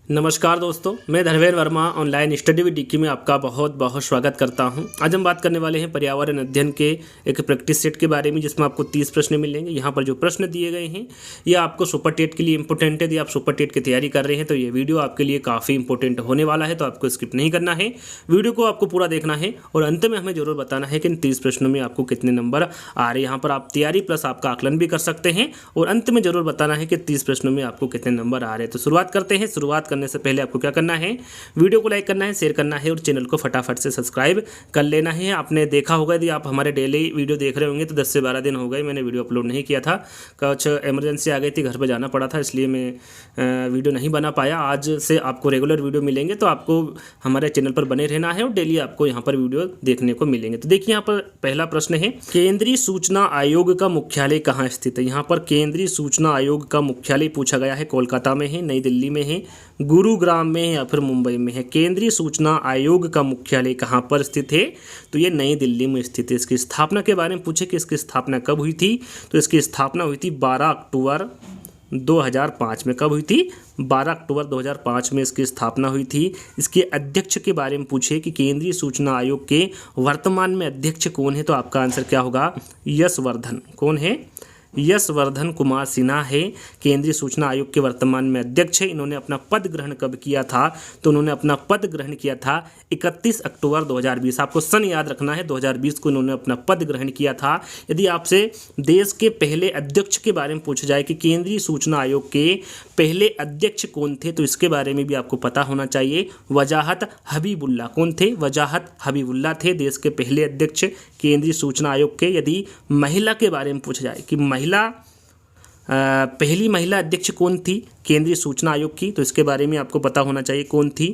नमस्कार दोस्तों, मैं Dharmendra Verma online study with DK में आपका बहुत बहुत स्वागत करता हूं। आज हम बात करने वाले हैं पर्यावरण अध्ययन के एक प्रैक्टिस सेट के बारे में, जिसमें आपको 30 प्रश्न मिलेंगे। यहां पर जो प्रश्न दिए गए हैं ये आपको सुपर टेट के लिए इंपॉर्टेंट है। यदि आप सुपर टेट की तैयारी कर रहे हैं तो ये वीडियो आपके लिए काफ़ी इंपॉर्टेंट होने वाला है, तो आपको स्किप नहीं करना है, वीडियो को आपको पूरा देखना है और अंत में हमें जरूर बताना है कि इन 30 प्रश्नों में आपको कितने नंबर आ रहे हैं। यहाँ पर आप तैयारी प्लस आपका आकलन भी कर सकते हैं और अंत में जरूर बताना है कि 30 प्रश्नों में आपको कितने नंबर आ रहे हैं। तो शुरुआत करते हैं। शुरुआत करने से पहले आपको क्या करना है, वीडियो को लाइक करना है, शेयर करना है और चैनल को फटाफट से सब्सक्राइब कर लेना है। आपने देखा होगा, यदि आप हमारे डेली वीडियो देख रहे होंगे तो 10 से 12 दिन हो गए मैंने वीडियो अपलोड नहीं किया था। कुछ इमरजेंसी आ गई थी, घर पर जाना पड़ा था, इसलिए मैं वीडियो नहीं बना पाया। आज से आपको रेगुलर वीडियो मिलेंगे, तो आपको हमारे चैनल पर बने रहना है और डेली आपको यहाँ पर वीडियो देखने को मिलेंगे। तो देखिए, यहाँ पर पहला प्रश्न है, केंद्रीय सूचना आयोग का मुख्यालय कहाँ स्थित है। यहाँ पर केंद्रीय सूचना आयोग का मुख्यालय पूछा गया है, कोलकाता में है, नई दिल्ली में है, गुरुग्राम में है या फिर मुंबई में है। केंद्रीय सूचना आयोग का मुख्यालय कहाँ पर स्थित है, तो ये नई दिल्ली में स्थित है। इसकी स्थापना के बारे में पूछे कि इसकी स्थापना कब हुई थी, तो इसकी स्थापना हुई थी 12 अक्टूबर 2005 में। कब हुई थी? 12 अक्टूबर 2005 में इसकी स्थापना हुई थी। इसके अध्यक्ष के बारे में पूछे कि केंद्रीय सूचना आयोग के वर्तमान में अध्यक्ष कौन है, तो आपका आंसर क्या होगा? यशवर्धन। कौन है? यशवर्धन कुमार सिन्हा है केंद्रीय सूचना आयोग के वर्तमान में अध्यक्ष है। इन्होंने अपना पद ग्रहण कब किया था, तो उन्होंने अपना पद ग्रहण किया था 31 अक्टूबर 2020। आपको सन याद रखना है, 2020 को इन्होंने अपना पद ग्रहण किया था। यदि आपसे देश के पहले अध्यक्ष के बारे में पूछा जाए कि केंद्रीय सूचना आयोग के पहले अध्यक्ष कौन थे, तो इसके बारे में भी आपको पता होना चाहिए। वजाहत हबीबुल्ला। कौन थे? वजाहत हबीबुल्ला थे देश के पहले अध्यक्ष केंद्रीय सूचना आयोग के। यदि महिला के बारे में पूछा जाए कि पहली महिला अध्यक्ष कौन थी केंद्रीय सूचना आयोग की, तो इसके बारे में आपको पता होना चाहिए। कौन थी?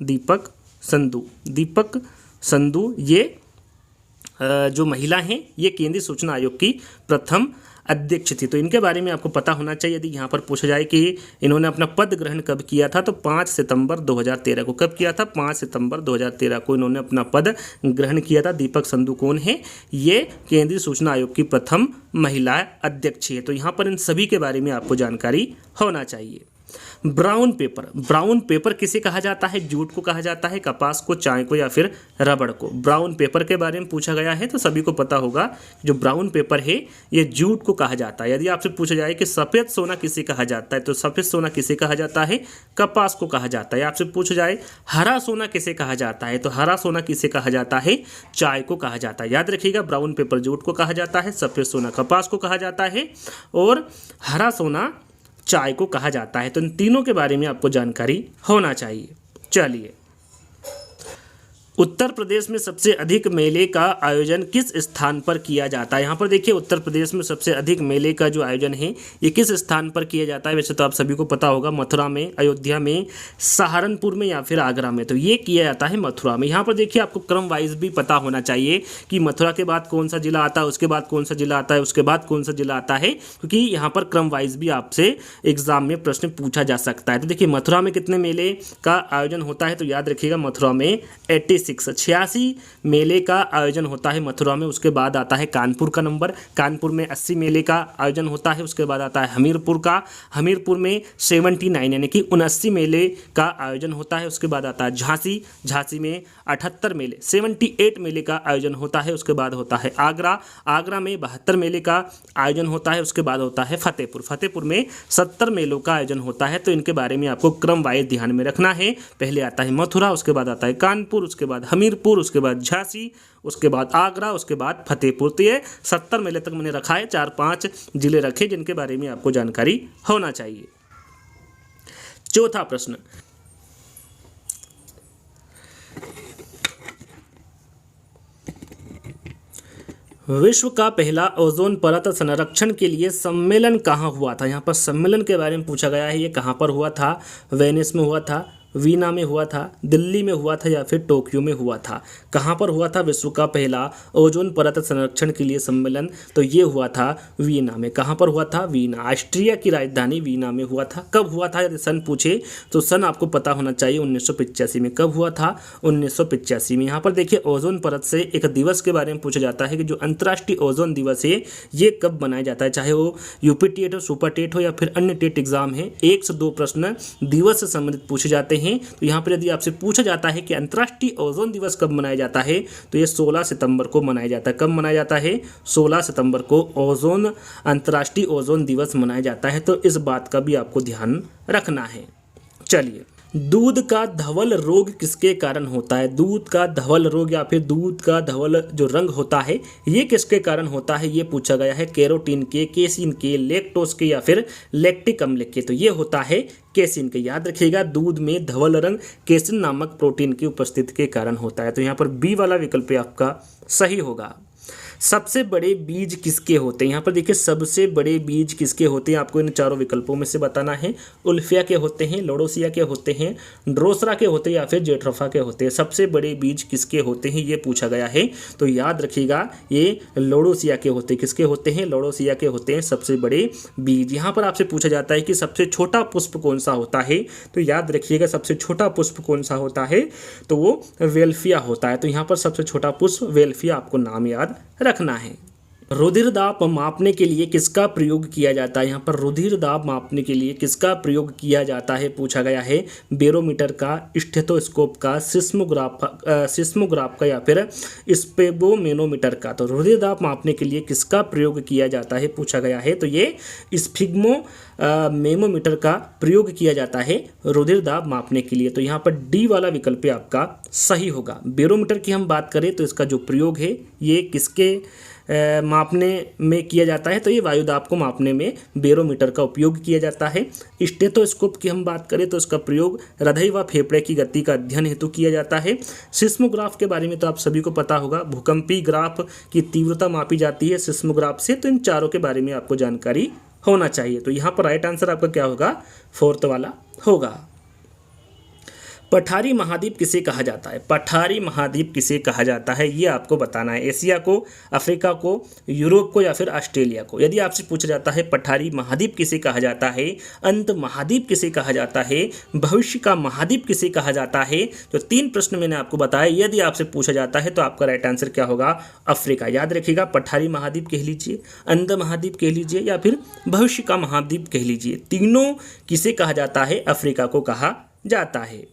दीपक संधू। दीपक संधू ये जो महिला हैं, ये केंद्रीय सूचना आयोग की प्रथम अध्यक्ष थी, तो इनके बारे में आपको पता होना चाहिए। यदि यहाँ पर पूछा जाए कि इन्होंने अपना पद ग्रहण कब किया था, तो 5 सितंबर 2013 को। कब किया था? 5 सितंबर 2013 को इन्होंने अपना पद ग्रहण किया था। दीपक संधू कौन है? ये केंद्रीय सूचना आयोग की प्रथम महिला अध्यक्ष है। तो यहाँ पर इन सभी के बारे में आपको जानकारी होना चाहिए। Brown paper. ब्राउन पेपर किसे कहा जाता है? जूट को कहा जाता है, कपास को, चाय को या फिर रबड़ को। ब्राउन पेपर के बारे में पूछा गया है, तो सभी को पता होगा जो ब्राउन पेपर है ये जूट को कहा जाता है। यदि आपसे पूछा जाए कि सफ़ेद सोना किसे कहा जाता है, तो सफ़ेद सोना किसे कहा जाता है? कपास को कहा जाता है। आपसे पूछा जाए हरा सोना किसे कहा जाता है, तो हरा सोना किसे कहा जाता है? चाय को कहा जाता है। याद रखिएगा, ब्राउन पेपर जूट को कहा जाता है, सफ़ेद सोना कपास को कहा जाता है और हरा सोना चाय को कहा जाता है। तो इन तीनों के बारे में आपको जानकारी होना चाहिए। चलिए, उत्तर प्रदेश में सबसे अधिक मेले का आयोजन किस स्थान पर किया जाता है? यहाँ पर देखिए, उत्तर प्रदेश में सबसे अधिक मेले का जो आयोजन है ये किस स्थान पर किया जाता है? वैसे तो आप सभी को पता होगा, मथुरा में, अयोध्या में, सहारनपुर में या फिर आगरा में। तो ये किया जाता है मथुरा में। यहाँ पर देखिए, आपको क्रम वाइज भी पता होना चाहिए कि मथुरा के बाद कौन सा जिला आता है, उसके बाद कौन सा जिला आता है, उसके बाद कौन सा जिला आता है, क्योंकि यहाँ पर क्रम वाइज भी आपसे एग्जाम में प्रश्न पूछा जा सकता है। तो देखिए, मथुरा में कितने मेले का आयोजन होता है, तो याद रखिएगा मथुरा में 86 मेले का आयोजन होता है मथुरा में। उसके बाद आता है कानपुर का नंबर, कानपुर में 80 मेले का आयोजन होता है। उसके बाद आता है हमीरपुर का, हमीरपुर में 79 यानी कि 79 मेले का आयोजन होता है। उसके बाद आता है झांसी, झांसी में 78 मेले, 78 मेले का आयोजन होता है। उसके बाद होता है आगरा, आगरा में 72 मेले का आयोजन होता है। उसके बाद होता है फतेहपुर, फतेहपुर में 70 मेलों का आयोजन होता है। तो इनके बारे में आपको क्रम वाइज ध्यान में रखना है। पहले आता है मथुरा, उसके बाद आता है कानपुर, उसके बाद हमीरपुर, उसके बाद झांसी, उसके बाद आगरा, उसके बाद फतेहपुर। तो ये 70 मेले तक मैंने रखा है, 4-5 जिले रखे जिनके बारे में आपको जानकारी होना चाहिए। चौथा प्रश्न, विश्व का पहला ओजोन परत संरक्षण के लिए सम्मेलन कहाँ हुआ था? यहाँ पर सम्मेलन के बारे में पूछा गया है। ये कहाँ पर हुआ था? वेनिस में हुआ था, वीना में हुआ था, दिल्ली में हुआ था या फिर टोक्यो में हुआ था? कहाँ पर हुआ था विश्व का पहला ओजोन परत संरक्षण के लिए सम्मेलन? तो ये हुआ था वीना में। कहाँ पर हुआ था? वीना, ऑस्ट्रिया की राजधानी वीना में हुआ था। कब हुआ था? यदि सन पूछे तो सन आपको पता होना चाहिए, 1985 में। कब हुआ था? 1985 में। यहाँ पर देखिए ओजोन परत से एक दिवस के बारे में पूछा जाता है कि जो अंतर्राष्ट्रीय ओजोन दिवस है ये कब मनाया जाता है, चाहे वो यूपी टेट हो, सुपर टेट हो या फिर अन्य टेट एग्जाम है। 1 से 2 प्रश्न दिवस से संबंधित पूछे जाते हैं। तो यहाँ पर यदि आपसे पूछा जाता है कि अंतर्राष्ट्रीय ओजोन दिवस कब मनाया जाता है, तो ये 16 सितंबर को मनाया जाता है। कब मनाया जाता है? 16 सितंबर को अंतर्राष्ट्रीय ओजोन दिवस मनाया जाता है। तो इस बात का भी आपको ध्यान रखना है। चलिए, दूध का धवल रोग किसके कारण होता है? दूध का धवल रोग या फिर दूध का धवल जो रंग होता है ये किसके कारण होता है, ये पूछा गया है। कैरोटीन के, केसिन के, लैक्टोज के या फिर लैक्टिक अम्ल के? तो ये होता है केसिन के। याद रखिएगा, दूध में धवल रंग केसिन नामक प्रोटीन की उपस्थिति के कारण होता है। तो यहाँ पर बी वाला विकल्प आपका सही होगा। सबसे बड़े बीज किसके होते हैं? यहाँ पर देखिए, सबसे बड़े बीज किसके होते हैं आपको इन चारों विकल्पों में से बताना है। उल्फिया के होते हैं, लोडोसिया के होते हैं, ड्रोसरा के होते हैं या फिर जेट्रोफा के होते हैं? सबसे बड़े बीज किसके होते हैं ये पूछा गया है। तो याद रखिएगा, ये लोडोसिया के होते हैं। किसके होते हैं? लोडोसिया के होते हैं सबसे बड़े बीज। यहाँ पर आपसे पूछा जाता है कि सबसे छोटा पुष्प कौन सा होता है? तो याद रखिएगा, सबसे छोटा पुष्प कौन सा होता है? तो वो वेल्फिया होता है। तो यहाँ पर सबसे छोटा पुष्प वेल्फिया आपको नाम याद रखना है। रुधिर दाब मापने के लिए किसका प्रयोग किया जाता है? यहाँ पर रुधिर दाब मापने के लिए किसका प्रयोग किया जाता है पूछा गया है। बेरोमीटर का, स्टेथोस्कोप का, सिस्मोग्राफ का या फिर स्पेगोमेनोमीटर का? तो रुधिर दाब मापने के लिए किसका प्रयोग किया जाता है पूछा गया है। तो ये स्फिग्मोमीटर का प्रयोग किया जाता है रुधिर दाब मापने के लिए। तो यहाँ पर डी वाला विकल्प आपका सही होगा। बेरोमीटर की हम बात करें तो इसका जो प्रयोग है ये किसके मापने में किया जाता है? तो ये वायुदाब को मापने में बेरोमीटर का उपयोग किया जाता है। स्टेथोस्कोप की हम बात करें तो इसका प्रयोग हृदय व फेफड़े की गति का अध्ययन हेतु किया जाता है। सिस्मोग्राफ के बारे में तो आप सभी को पता होगा, भूकंपीय ग्राफ की तीव्रता मापी जाती है सिस्मोग्राफ से। तो इन चारों के बारे में आपको जानकारी होना चाहिए। तो यहाँ पर राइट आंसर आपका क्या होगा? 4th वाला होगा। पठारी महाद्वीप किसे कहा जाता है? पठारी महाद्वीप किसे कहा जाता है ये आपको बताना है। एशिया को, अफ्रीका को, यूरोप को या फिर ऑस्ट्रेलिया को? यदि आपसे पूछा जाता है पठारी महाद्वीप किसे कहा जाता है, अंत महाद्वीप किसे कहा जाता है, भविष्य का महाद्वीप किसे कहा जाता है, तो 3 प्रश्न मैंने आपको बताया। यदि आपसे पूछा जाता है तो आपका राइट आंसर क्या होगा? अफ्रीका। याद रखिएगा, पठारी महाद्वीप कह लीजिए, अंत महाद्वीप कह लीजिए या फिर भविष्य का महाद्वीप कह लीजिए, तीनों किसे कहा जाता है? अफ्रीका को कहा जाता है।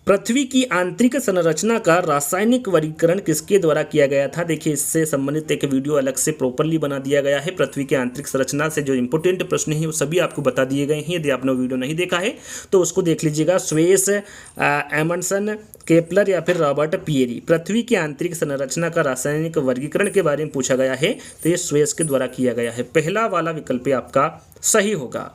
पृथ्वी की आंतरिक संरचना का रासायनिक वर्गीकरण किसके द्वारा किया गया था? देखिए, इससे संबंधित एक वीडियो अलग से प्रॉपरली बना दिया गया है। पृथ्वी की आंतरिक संरचना से जो इंपोर्टेंट प्रश्न हैं वो सभी आपको बता दिए गए हैं। यदि आपने वीडियो नहीं देखा है तो उसको देख लीजिएगा। स्वेस, एमंडसन, केपलर या फिर रॉबर्ट पियरी? पृथ्वी की आंतरिक संरचना का रासायनिक वर्गीकरण के बारे में पूछा गया है तो ये स्वेस के द्वारा किया गया है। पहला वाला विकल्प आपका सही होगा।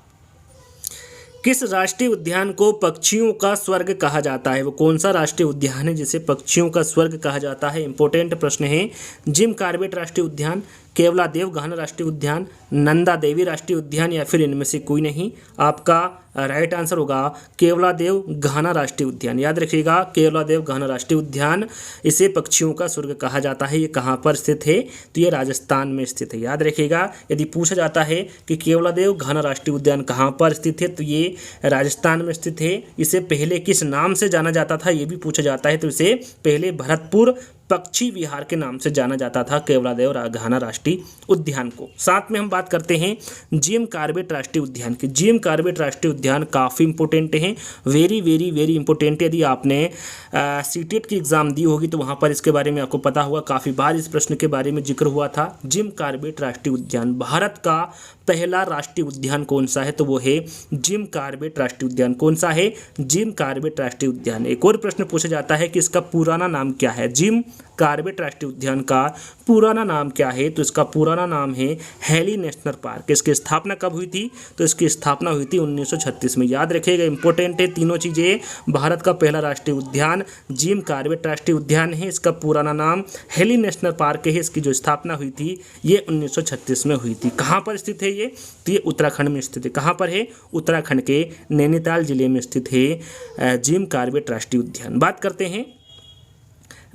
किस राष्ट्रीय उद्यान को पक्षियों का स्वर्ग कहा जाता है? वो कौन सा राष्ट्रीय उद्यान है जिसे पक्षियों का स्वर्ग कहा जाता है? इंपॉर्टेंट प्रश्न है। जिम कॉर्बेट राष्ट्रीय उद्यान, केवलादेव घाना राष्ट्रीय उद्यान, नंदा देवी राष्ट्रीय उद्यान या फिर इनमें से कोई नहीं? आपका राइट आंसर होगा केवलादेव घाना राष्ट्रीय उद्यान। याद रखिएगा, केवलादेव घाना राष्ट्रीय उद्यान, इसे पक्षियों का स्वर्ग कहा जाता है। ये कहाँ पर स्थित है? तो ये राजस्थान में स्थित है। याद रखिएगा, यदि पूछा जाता है कि केवलादेव घाना राष्ट्रीय उद्यान कहाँ पर स्थित है तो ये राजस्थान में स्थित है। इसे पहले किस नाम से जाना जाता था ये भी पूछा जाता है। तो इसे पहले भरतपुर पक्षी विहार के नाम से जाना जाता था, केवलादेव घाना राष्ट्रीय उद्यान को। साथ में हम बात करते हैं जिम कॉर्बेट राष्ट्रीय उद्यान की। जिम कॉर्बेट राष्ट्रीय उद्यान काफ़ी इंपॉर्टेंट हैं, वेरी वेरी वेरी इंपॉर्टेंट। यदि आपने सीटेट की एग्जाम दी होगी तो वहाँ पर इसके बारे में आपको पता होगा, काफ़ी बार इस प्रश्न के बारे में जिक्र हुआ था। जिम कॉर्बेट राष्ट्रीय उद्यान, भारत का पहला राष्ट्रीय उद्यान कौन सा है? तो वो है जिम कॉर्बेट राष्ट्रीय उद्यान। कौन सा है? जिम कॉर्बेट राष्ट्रीय उद्यान। एक और प्रश्न पूछा जाता है कि इसका पुराना नाम क्या है? जिम कार्बेट राष्ट्रीय उद्यान का पुराना नाम क्या है? तो इसका पुराना नाम है हेली नेशनल पार्क। इसकी स्थापना कब हुई थी? तो इसकी स्थापना हुई थी 1936 में। याद रखिएगा, इंपॉर्टेंट है तीनों चीज़ें। भारत का पहला राष्ट्रीय उद्यान जिम कार्बेट राष्ट्रीय उद्यान है। इसका पुराना नाम हेली नेशनल पार्क है। इसकी जो स्थापना हुई थी ये 1936 में हुई थी। कहाँ पर स्थित है ये? तो ये उत्तराखंड में स्थित है। कहाँ पर है? उत्तराखंड के नैनीताल जिले में स्थित है जिम कार्बेट राष्ट्रीय उद्यान। बात करते हैं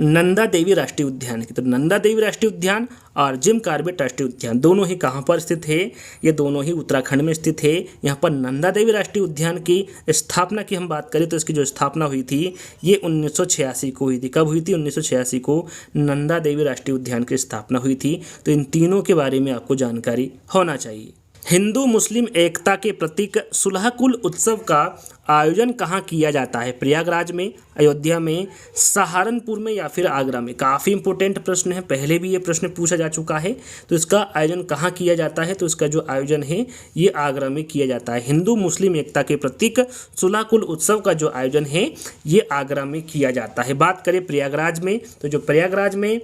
नंदा देवी राष्ट्रीय उद्यान की। तो नंदा देवी राष्ट्रीय उद्यान और जिम कार्बेट राष्ट्रीय उद्यान दोनों ही कहाँ पर स्थित है? ये दोनों ही उत्तराखंड में स्थित है। यहाँ पर नंदा देवी राष्ट्रीय उद्यान की स्थापना की हम बात करें तो इसकी जो स्थापना हुई थी ये 1986 को हुई थी। कब हुई थी? 1986 को नंदा देवी राष्ट्रीय उद्यान की स्थापना हुई थी। तो इन तीनों के बारे में आपको जानकारी होना चाहिए। हिंदू मुस्लिम एकता के प्रतीक सुलहकुल उत्सव का आयोजन कहाँ किया जाता है? प्रयागराज में, अयोध्या में, सहारनपुर में या फिर आगरा में? काफ़ी इंपॉर्टेंट प्रश्न है, पहले भी ये प्रश्न पूछा जा चुका है। तो इसका आयोजन कहाँ किया जाता है? तो इसका जो आयोजन है ये आगरा में किया जाता है। हिंदू मुस्लिम एकता के प्रतीक सुलहकुल उत्सव का जो आयोजन है ये आगरा में किया जाता है। बात करें प्रयागराज में, तो जो प्रयागराज में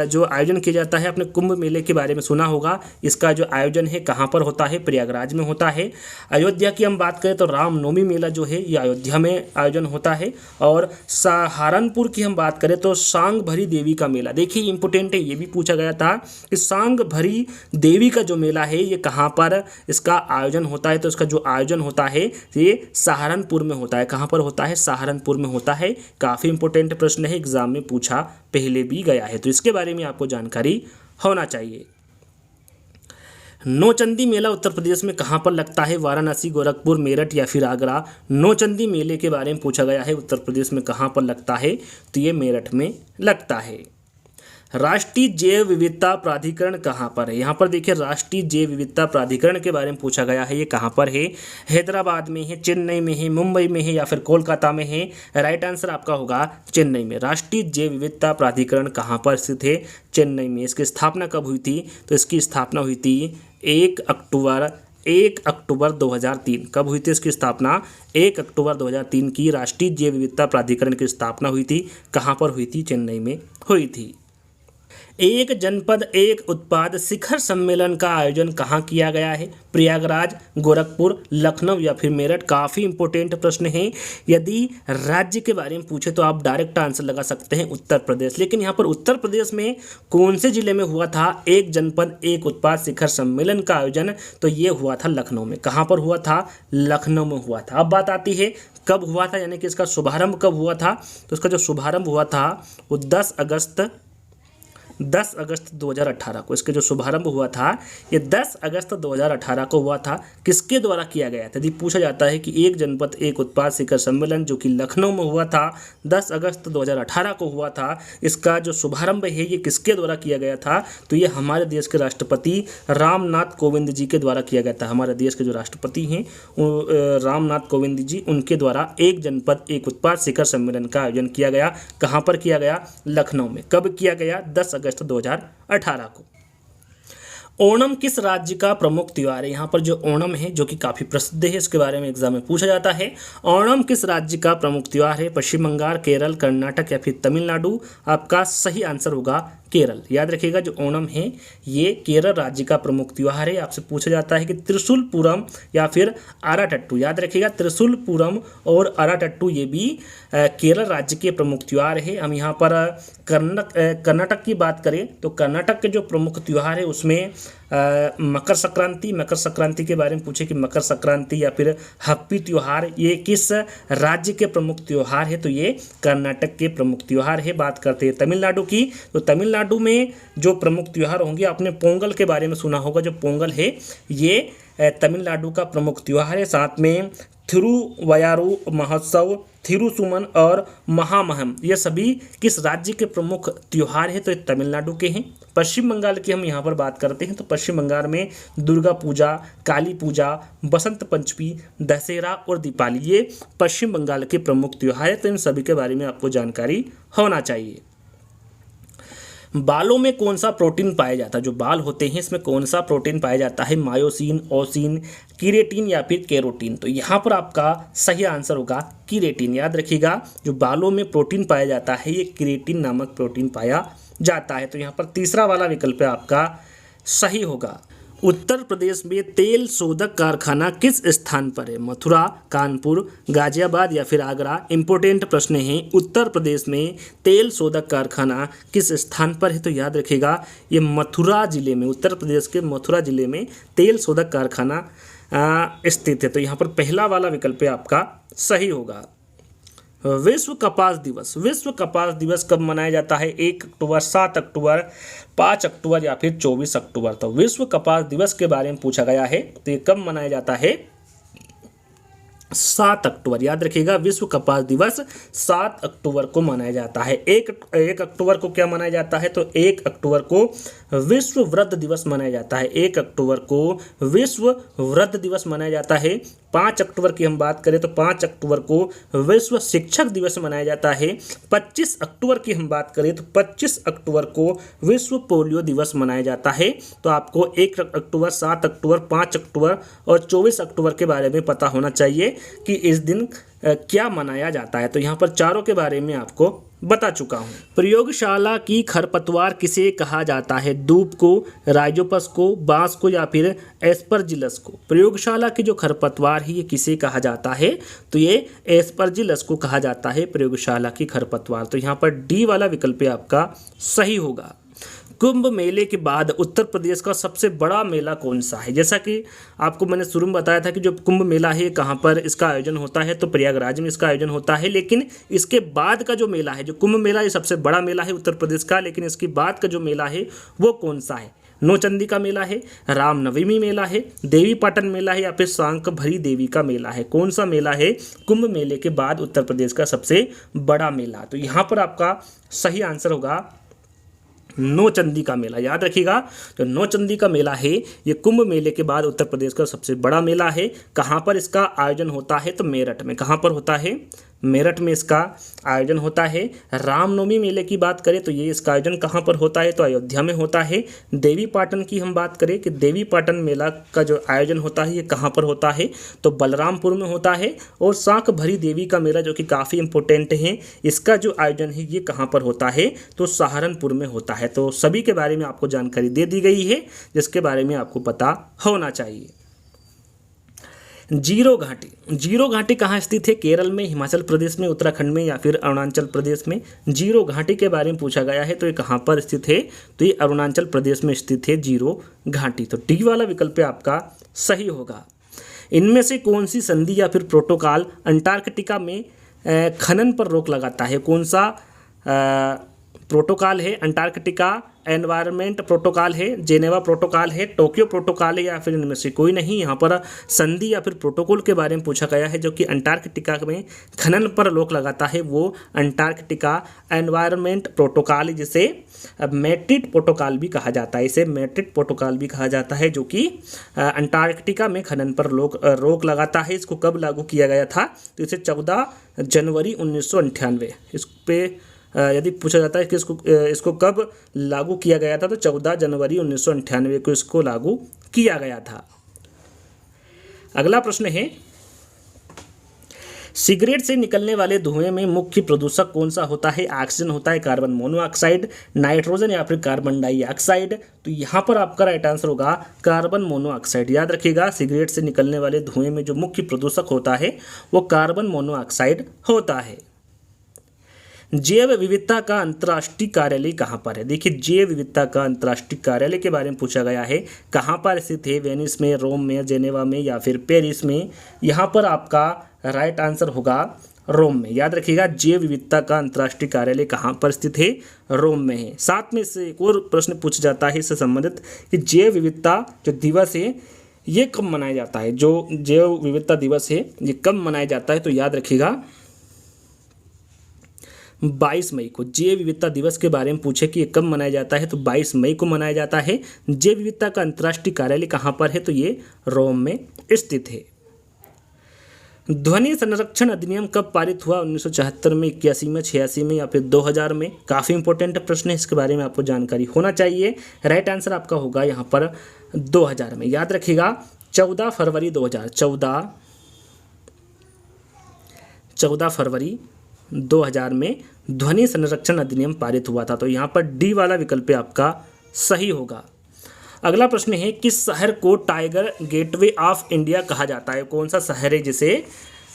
जो आयोजन किया जाता है, अपने कुंभ मेले के बारे में सुना होगा। इसका जो आयोजन है कहाँ पर होता है? प्रयागराज में होता है। अयोध्या की हम बात करें तो रामनवमी मेला जो है ये अयोध्या में आयोजन होता है। और सहारनपुर की हम बात करें तो सांग भरी देवी का मेला, देखिए इंपॉर्टेंट है, ये भी पूछा गया था कि सांग भरी देवी का जो मेला है ये कहाँ पर इसका आयोजन होता है? तो इसका जो आयोजन होता है ये सहारनपुर में होता है। कहाँ पर होता है? सहारनपुर में होता है। काफ़ी इंपॉर्टेंट प्रश्न है, एग्जाम में पूछा पहले भी गया है, तो इसके बारे में आपको जानकारी होना चाहिए। नौचंदी मेला उत्तर प्रदेश में कहाँ पर लगता है? वाराणसी, गोरखपुर, मेरठ या फिर आगरा? नौचंदी मेले के बारे में पूछा गया है, उत्तर प्रदेश में कहाँ पर लगता है? तो ये मेरठ में लगता है। राष्ट्रीय जैव विविधता प्राधिकरण कहाँ पर है? यहाँ पर देखिए राष्ट्रीय जैव विविधता प्राधिकरण के बारे में पूछा गया है। ये कहाँ पर है? हैदराबाद में है, चेन्नई में है, मुंबई में है या फिर कोलकाता में है? राइट आंसर आपका होगा चेन्नई में। राष्ट्रीय जैव विविधता प्राधिकरण कहाँ पर स्थित है? चेन्नई में। इसकी स्थापना कब हुई थी? तो इसकी स्थापना हुई थी 1 अक्टूबर 2003। कब हुई थी इसकी स्थापना? 1 अक्टूबर 2003 की राष्ट्रीय जैव विविधता प्राधिकरण की स्थापना हुई थी। कहाँ पर हुई थी? चेन्नई में हुई थी। एक जनपद एक उत्पाद शिखर सम्मेलन का आयोजन कहाँ किया गया है? प्रयागराज, गोरखपुर, लखनऊ या फिर मेरठ? काफ़ी इंपॉर्टेंट प्रश्न है। यदि राज्य के बारे में पूछे तो आप डायरेक्ट आंसर लगा सकते हैं उत्तर प्रदेश, लेकिन यहाँ पर उत्तर प्रदेश में कौन से जिले में हुआ था एक जनपद एक उत्पाद शिखर सम्मेलन का आयोजन? तो ये हुआ था लखनऊ में। कहाँ पर हुआ था? लखनऊ में हुआ था। अब बात आती है कब हुआ था, यानी कि इसका शुभारंभ कब हुआ था? तो इसका जो शुभारंभ हुआ था वो 10 अगस्त 2018 को। इसके जो शुभारंभ हुआ था ये 10 अगस्त 2018 को हुआ था। किसके द्वारा किया गया था? यदि पूछा जाता है कि एक जनपद एक उत्पाद शिखर सम्मेलन जो कि लखनऊ में हुआ था 10 अगस्त 2018 को हुआ था, इसका जो शुभारंभ है ये किसके द्वारा किया गया था? तो ये हमारे देश के राष्ट्रपति रामनाथ कोविंद जी के द्वारा किया गया था। हमारे देश के जो राष्ट्रपति हैं रामनाथ कोविंद जी, उनके द्वारा एक जनपद एक उत्पाद शिखर सम्मेलन का आयोजन किया गया। कहाँ पर किया गया? लखनऊ में। कब किया गया? 10 अगस्त 2018 को। ओणम किस राज्य का प्रमुख त्योहार है? यहाँ पर जो ओणम है जो कि काफ़ी प्रसिद्ध है, इसके बारे में एग्जाम में पूछा जाता है। ओणम किस राज्य का प्रमुख त्योहार है? पश्चिम बंगाल, केरल, कर्नाटक या फिर तमिलनाडु? आपका सही आंसर होगा केरल। याद रखिएगा जो ओणम है ये केरल राज्य का प्रमुख त्योहार है। आपसे पूछा जाता है कि त्रिशूल पूरम या फिर आराटट्टू? याद रखिएगा त्रिशूल पूरम और आराटट्टू ये भी केरल राज्य के प्रमुख त्योहार है। हम यहाँ पर कर्नाटक की बात करें तो कर्नाटक के जो प्रमुख त्योहार है उसमें मकर संक्रांति के बारे में पूछे कि मकर संक्रांति या फिर हप्पी त्योहार ये किस राज्य के प्रमुख त्योहार है? तो ये कर्नाटक के प्रमुख त्योहार है। बात करते हैं तमिलनाडु की, तो तमिलनाडु में जो प्रमुख त्योहार होंगे, आपने पोंगल के बारे में सुना होगा। जो पोंगल है ये तमिलनाडु का प्रमुख त्योहार है। साथ में थिरुवयारू महोत्सव, थिरुसुमन और महामहम ये सभी किस राज्य के प्रमुख त्योहार हैं? तो ये तमिलनाडु के हैं। पश्चिम बंगाल की हम यहाँ पर बात करते हैं तो पश्चिम बंगाल में दुर्गा पूजा, काली पूजा, बसंत पंचमी, दशहरा और दीपावली ये पश्चिम बंगाल के प्रमुख त्योहार हैं। तो इन सभी के बारे में आपको जानकारी होना चाहिए। बालों में कौन सा प्रोटीन पाया जाता है? जो बाल होते हैं इसमें कौन सा प्रोटीन पाया जाता है? मायोसिन, ओसिन, कीरेटिन या फिर केरोटिन? तो यहाँ पर आपका सही आंसर होगा कीरेटिन। याद रखिएगा, जो बालों में प्रोटीन पाया जाता है ये कीरेटिन नामक प्रोटीन पाया जाता है। तो यहाँ पर तीसरा वाला विकल्प आपका सही होगा। उत्तर प्रदेश में तेल शोधक कारखाना किस स्थान पर है? मथुरा, कानपुर, गाजियाबाद या फिर आगरा? इंपॉर्टेंट प्रश्न है। उत्तर प्रदेश में तेल शोधक कारखाना किस स्थान पर है? तो याद रखिएगा ये मथुरा जिले में, उत्तर प्रदेश के मथुरा जिले में तेल शोधक कारखाना स्थित है। तो यहाँ पर पहला वाला विकल्प आपका सही होगा। विश्व कपास दिवस, विश्व कपास दिवस कब मनाया जाता है? 1 अक्टूबर, 7 अक्टूबर, 5 अक्टूबर या फिर 24 अक्टूबर? तो विश्व कपास दिवस के बारे में पूछा गया है, तो ये कब मनाया जाता है? 7 अक्टूबर। याद रखिएगा विश्व कपास दिवस 7 अक्टूबर को मनाया जाता है। 1 अक्टूबर को क्या मनाया जाता है? तो 1 अक्टूबर को विश्व वृद्ध दिवस मनाया जाता है। 1 अक्टूबर को विश्व वृद्ध दिवस मनाया जाता है। 5 अक्टूबर की हम बात करें तो 5 अक्टूबर को विश्व शिक्षक दिवस मनाया जाता है। 25 अक्टूबर की हम बात करें तो 25 अक्टूबर को विश्व पोलियो दिवस मनाया जाता है। तो आपको 1 अक्टूबर, 7 अक्टूबर, 5 अक्टूबर और 24 अक्टूबर के बारे में पता होना चाहिए कि इस दिन क्या मनाया जाता है। तो यहाँ पर चारों के बारे में आपको बता चुका हूँ। प्रयोगशाला की खरपतवार किसे कहा जाता है? दूब को, राइजोपस को, बांस को या फिर एस्परजिलस को? प्रयोगशाला की जो खरपतवार है ये किसे कहा जाता है? तो ये एस्परजिलस को कहा जाता है प्रयोगशाला की खरपतवार। तो यहाँ पर डी वाला विकल्प आपका सही होगा। कुंभ मेले के बाद उत्तर प्रदेश का सबसे बड़ा मेला कौन सा है? जैसा कि आपको मैंने शुरू में बताया था कि जो कुंभ मेला है कहाँ पर इसका आयोजन होता है, तो प्रयागराज में इसका आयोजन होता है। लेकिन इसके बाद का जो मेला है, जो कुंभ मेला ये सबसे बड़ा मेला है उत्तर प्रदेश का, लेकिन इसके बाद का जो मेला है वो कौन सा है? नौचंदी का मेला है, रामनवमी मेला है, देवी पाटन मेला है या फिर सांक भरी देवी का मेला है? कौन सा मेला है कुंभ मेले के बाद उत्तर प्रदेश का सबसे बड़ा मेला? तो यहाँ पर आपका सही आंसर होगा नौचंदी का मेला। याद रखिएगा जो नौचंदी का मेला है ये कुंभ मेले के बाद उत्तर प्रदेश का सबसे बड़ा मेला है। कहाँ पर इसका आयोजन होता है? तो मेरठ में। कहाँ पर होता है? मेरठ में इसका आयोजन होता है। रामनवमी मेले की बात करें तो ये इसका आयोजन कहाँ पर होता है? तो अयोध्या में होता है। देवी पाटन की हम बात करें कि देवी पाटन मेला का जो आयोजन होता है ये कहाँ पर होता है? तो बलरामपुर में होता है। और सांक भरी देवी का मेला जो कि काफ़ी इंपॉर्टेंट है, इसका जो आयोजन है ये कहाँ पर होता है? तो सहारनपुर में होता है। तो सभी के बारे में आपको जानकारी दे दी गई है जिसके बारे में आपको पता होना चाहिए। जीरो घाटी, जीरो घाटी कहाँ स्थित है? केरल में, हिमाचल प्रदेश में, उत्तराखंड में या फिर अरुणाचल प्रदेश में? जीरो घाटी के बारे में पूछा गया है तो ये कहाँ पर स्थित है? तो ये अरुणाचल प्रदेश में स्थित है जीरो घाटी। तो डी वाला विकल्प आपका सही होगा। इनमें से कौन सी संधि या फिर प्रोटोकॉल अंटार्कटिका में खनन पर रोक लगाता है? कौन सा प्रोटोकॉल है? अंटार्कटिका एनवायरनमेंट प्रोटोकॉल है, जेनेवा प्रोटोकॉल है, टोक्यो प्रोटोकॉल है या फिर इनमें से कोई नहीं? यहाँ पर संधि या फिर प्रोटोकॉल के बारे में पूछा गया है जो कि अंटार्कटिका में खनन पर रोक लगाता है, वो अंटार्कटिका एनवायरनमेंट प्रोटोकॉल, जिसे मैड्रिड प्रोटोकॉल भी कहा जाता है। इसे मैड्रिड प्रोटोकॉल भी कहा जाता है जो कि अंटार्कटिका में खनन पर रोक लगाता है। इसको कब लागू किया गया था? तो इसे 14 जनवरी 1998 इस पे यदि पूछा जाता है कि इसको कब लागू किया गया था, तो 14 जनवरी 1998 को इसको लागू किया गया था। अगला प्रश्न है, सिगरेट से निकलने वाले धुएं में मुख्य प्रदूषक कौन सा होता है? ऑक्सीजन होता है, कार्बन मोनोऑक्साइड, नाइट्रोजन या फिर कार्बन डाइऑक्साइड? तो यहाँ पर आपका राइट आंसर होगा कार्बन मोनोऑक्साइड। याद रखिएगा सिगरेट से निकलने वाले धुएं में जो मुख्य प्रदूषक होता है वो कार्बन मोनोऑक्साइड होता है। जैव विविधता का अंतर्राष्ट्रीय कार्यालय कहाँ पर है? देखिए जैव विविधता का अंतर्राष्ट्रीय कार्यालय के बारे में पूछा गया है, कहाँ पर स्थित है? वेनिस में, रोम में, जेनेवा में या फिर पेरिस में? यहाँ पर आपका राइट आंसर होगा रोम में। याद रखिएगा जैव विविधता का अंतर्राष्ट्रीय कार्यालय कहाँ पर स्थित है? रोम में है। साथ में से एक और प्रश्न पूछा जाता है इससे संबंधित कि जैव विविधता जो दिवस है ये कब मनाया जाता है? जो जैव विविधता दिवस है ये कब मनाया जाता है? तो याद रखिएगा 22 मई को। जैव विविधता दिवस के बारे में पूछे कि ये कब मनाया जाता है, तो 22 मई को मनाया जाता है। जैव विविधता का अंतर्राष्ट्रीय कार्यालय कहाँ पर है? तो ये रोम में स्थित है। ध्वनि संरक्षण अधिनियम कब पारित हुआ? 1974 में, 81 में, 86 में या फिर 2000 में? काफ़ी इंपॉर्टेंट प्रश्न है, इसके बारे में आपको जानकारी होना चाहिए। राइट आंसर आपका होगा यहाँ पर 2000 में। याद रखिएगा 14 फरवरी 2000, 14 फरवरी 2000 में ध्वनि संरक्षण अधिनियम पारित हुआ था। तो यहाँ पर डी वाला विकल्प आपका सही होगा। अगला प्रश्न है, किस शहर को टाइगर गेटवे ऑफ इंडिया कहा जाता है? कौन सा शहर है जिसे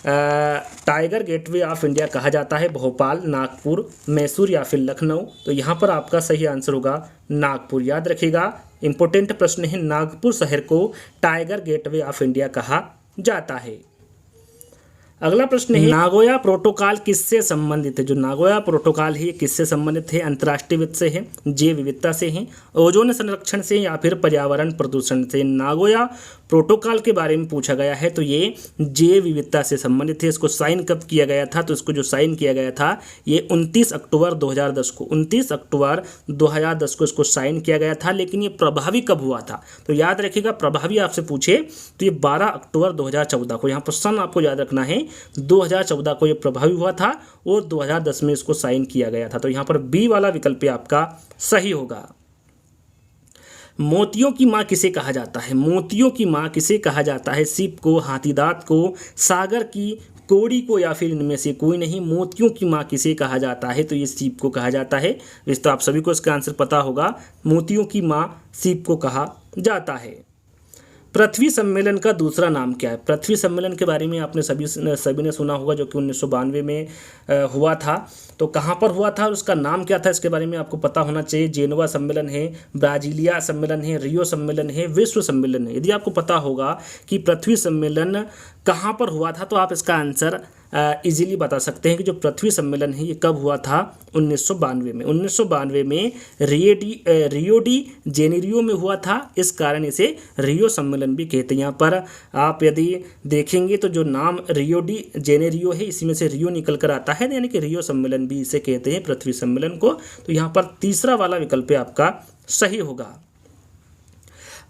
टाइगर गेटवे ऑफ इंडिया कहा जाता है? भोपाल, नागपुर, मैसूर या फिर लखनऊ? तो यहाँ पर आपका सही आंसर होगा नागपुर। याद रखिएगा इंपॉर्टेंट प्रश्न है, नागपुर शहर को टाइगर गेटवे ऑफ इंडिया कहा जाता है। अगला प्रश्न है, नागोया प्रोटोकॉल किससे संबंधित है? जो नागोया प्रोटोकॉल है ये किससे संबंधित है? अंतर्राष्ट्रीय वित्त से है, जैव विविधता से है, ओजोन संरक्षण से या फिर पर्यावरण प्रदूषण से? नागोया प्रोटोकॉल के बारे में पूछा गया है तो ये जैव विविधता से संबंधित है। इसको साइन कब किया गया था? तो इसको जो साइन किया गया था ये 29 अक्टूबर 2010 को, 29 अक्टूबर 2010 को इसको साइन किया गया था। लेकिन ये प्रभावी कब हुआ था? तो याद रखिएगा प्रभावी आपसे पूछे तो ये 12 अक्टूबर 2014 को, यहाँ पर सन आपको याद रखना है, 2014 को ये प्रभावी हुआ था और 2010 में इसको साइन किया गया था। तो यहाँ पर बी वाला विकल्प आपका सही होगा। मोतियों की माँ किसे कहा जाता है? मोतियों की माँ किसे कहा जाता है? सीप को, हाथीदांत को, सागर की कोड़ी को या फिर इनमें से कोई नहीं? मोतियों की माँ किसे कहा जाता है? तो ये सीप को कहा जाता है। इस तो आप सभी को इसका आंसर पता होगा, मोतियों की माँ सीप को कहा जाता है। पृथ्वी सम्मेलन का दूसरा नाम क्या है? पृथ्वी सम्मेलन के बारे में आपने सभी ने सुना होगा, जो कि 1992 में हुआ था। तो कहाँ पर हुआ था और उसका नाम क्या था, इसके बारे में आपको पता होना चाहिए। जेनेवा सम्मेलन है, ब्राजीलिया सम्मेलन है, रियो सम्मेलन है, विश्व सम्मेलन है। यदि आपको पता होगा कि पृथ्वी सम्मेलन कहाँ पर हुआ था तो आप इसका आंसर इजीली बता सकते हैं कि जो पृथ्वी सम्मेलन है ये कब हुआ था? 1992 में। 1992 में रियो डी जेनेरियो में हुआ था, इस कारण इसे रियो सम्मेलन भी कहते हैं। यहाँ पर आप यदि देखेंगे तो जो नाम रियो डी जेनेरियो है इसी में से रियो निकल कर आता है, यानी कि रियो सम्मेलन भी इसे कहते हैं, पृथ्वी सम्मेलन को। तो यहाँ पर तीसरा वाला विकल्प आपका सही होगा।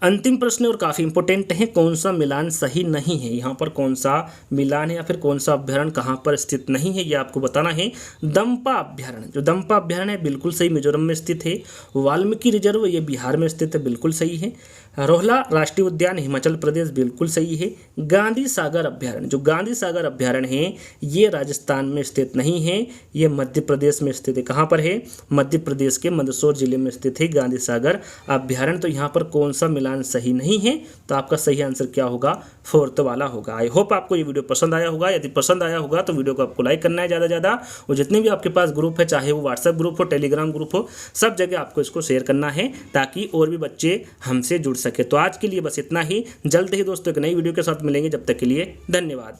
अंतिम प्रश्न और काफ़ी इंपॉर्टेंट है, कौन सा मिलान सही नहीं है? यहाँ पर कौन सा मिलान है या फिर कौन सा अभ्यारण्य कहाँ पर स्थित नहीं है ये आपको बताना है। दंपा अभ्यारण्य, जो दंपा अभ्यारण्य है बिल्कुल सही, मिजोरम में स्थित है। वाल्मीकि रिजर्व ये बिहार में स्थित है, बिल्कुल सही है। रोहला राष्ट्रीय उद्यान हिमाचल प्रदेश, बिल्कुल सही है। गांधी सागर अभ्यारण्य, जो गांधी सागर अभ्यारण्य है ये राजस्थान में स्थित नहीं है, ये मध्य प्रदेश में स्थित है। कहाँ पर है? मध्य प्रदेश के मंदसौर जिले में स्थित है गांधी सागर अभ्यारण्य। तो यहाँ पर कौन सा मिलान सही नहीं है? तो आपका सही आंसर क्या होगा? फोर्थ वाला होगा। आई होप आपको ये वीडियो पसंद आया होगा। यदि पसंद आया होगा तो वीडियो को आपको लाइक करना है ज़्यादा ज़्यादा, और जितने भी आपके पास ग्रुप है, चाहे वो व्हाट्सएप ग्रुप हो, टेलीग्राम ग्रुप हो, सब जगह आपको इसको शेयर करना है ताकि और भी बच्चे हमसे जुड़ सके। तो आज के लिए बस इतना ही। जल्द ही दोस्तों एक नई वीडियो के साथ मिलेंगे, जब तक के लिए धन्यवाद।